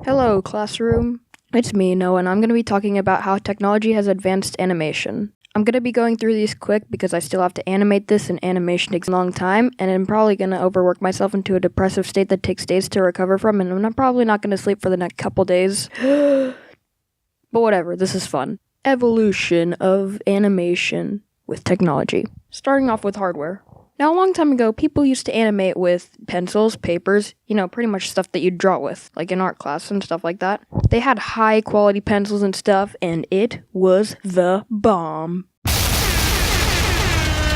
Hello, classroom. It's me, Noah, and I'm going to be talking about how technology has advanced animation. I'm going to be going through these quick because I still have to animate this, and animation takes a long time, and I'm probably going to overwork myself into a depressive state that takes days to recover from, and I'm probably not going to sleep for the next couple days. But whatever, this is fun. Evolution of animation with technology. Starting off with hardware. Now, a long time ago, people used to animate with pencils, papers, pretty much stuff that you'd draw with, like in art class and stuff like that. They had high quality pencils and stuff, and it was the bomb.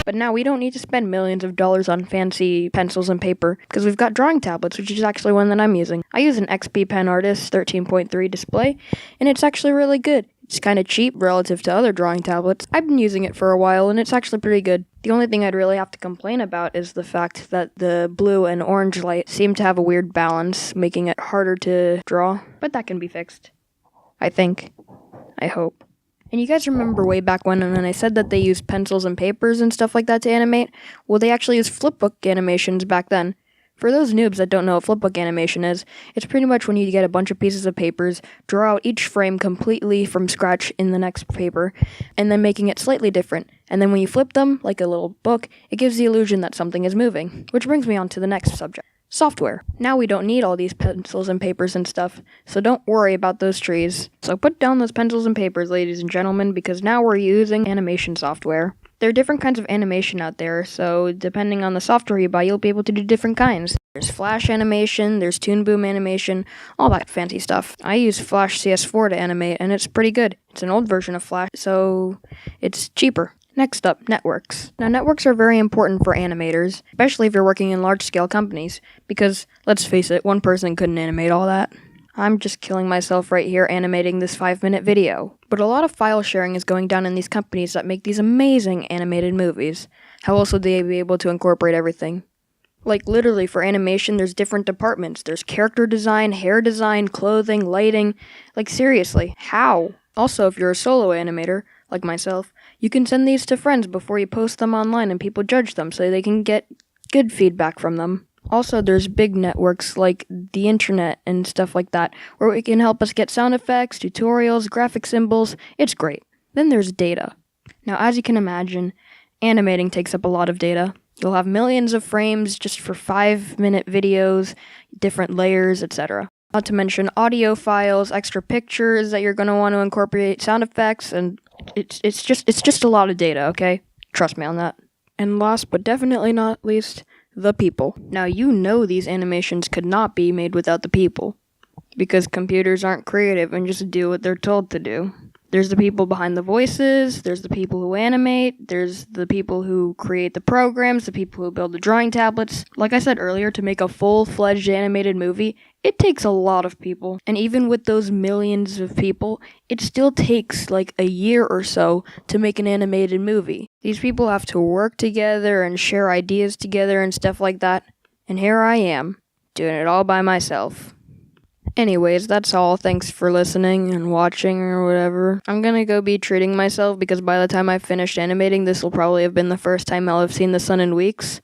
But now we don't need to spend millions of dollars on fancy pencils and paper, because we've got drawing tablets, which is actually one that I'm using. I use an XP Pen Artist 13.3 display, and it's actually really good. It's kind of cheap relative to other drawing tablets. I've been using it for a while, and it's actually pretty good. The only thing I'd really have to complain about is the fact that the blue and orange light seem to have a weird balance, making it harder to draw. But that can be fixed. I think. I hope. And you guys remember way back when I said that they used pencils and papers and stuff like that to animate? Well, they actually used flipbook animations back then. For those noobs that don't know what flipbook animation is, it's pretty much when you get a bunch of pieces of papers, draw out each frame completely from scratch in the next paper, and then making it slightly different. And then when you flip them, like a little book, it gives the illusion that something is moving. Which brings me on to the next subject. Software. Now we don't need all these pencils and papers and stuff, so don't worry about those trees. So put down those pencils and papers, ladies and gentlemen, because now we're using animation software. There are different kinds of animation out there, so depending on the software you buy, you'll be able to do different kinds. There's Flash animation, there's Toon Boom animation, all that fancy stuff. I use Flash CS4 to animate, and it's pretty good. It's an old version of Flash, so it's cheaper. Next up, networks. Now, networks are very important for animators, especially if you're working in large-scale companies, because, let's face it, one person couldn't animate all that. I'm just killing myself right here animating this 5-minute video. But a lot of file sharing is going down in these companies that make these amazing animated movies. How else would they be able to incorporate everything? Like, literally, for animation, there's different departments. There's character design, hair design, clothing, lighting. Like, seriously, how? Also, if you're a solo animator, like myself, you can send these to friends before you post them online and people judge them so they can get good feedback from them. Also, there's big networks like the internet and stuff like that, where it can help us get sound effects, tutorials, graphic symbols. It's great. Then there's data. Now, as you can imagine, animating takes up a lot of data. You'll have millions of frames just for 5-minute videos, different layers, etc. Not to mention audio files, extra pictures that you're going to want to incorporate, sound effects, and it's just a lot of data, okay? Trust me on that. And last but definitely not least, the people. Now, you know these animations could not be made without the people, because computers aren't creative and just do what they're told to do. There's the people behind the voices, there's the people who animate, there's the people who create the programs, the people who build the drawing tablets. Like I said earlier, to make a full-fledged animated movie, it takes a lot of people. And even with those millions of people, it still takes like a year or so to make an animated movie. These people have to work together and share ideas together and stuff like that. And here I am, doing it all by myself. Anyways, that's all. Thanks for listening and watching or whatever. I'm gonna go be treating myself because by the time I've finished animating, this will probably have been the first time I'll have seen the sun in weeks.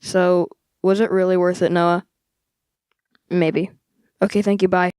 So, was it really worth it, Noah? Maybe. Okay, thank you, bye.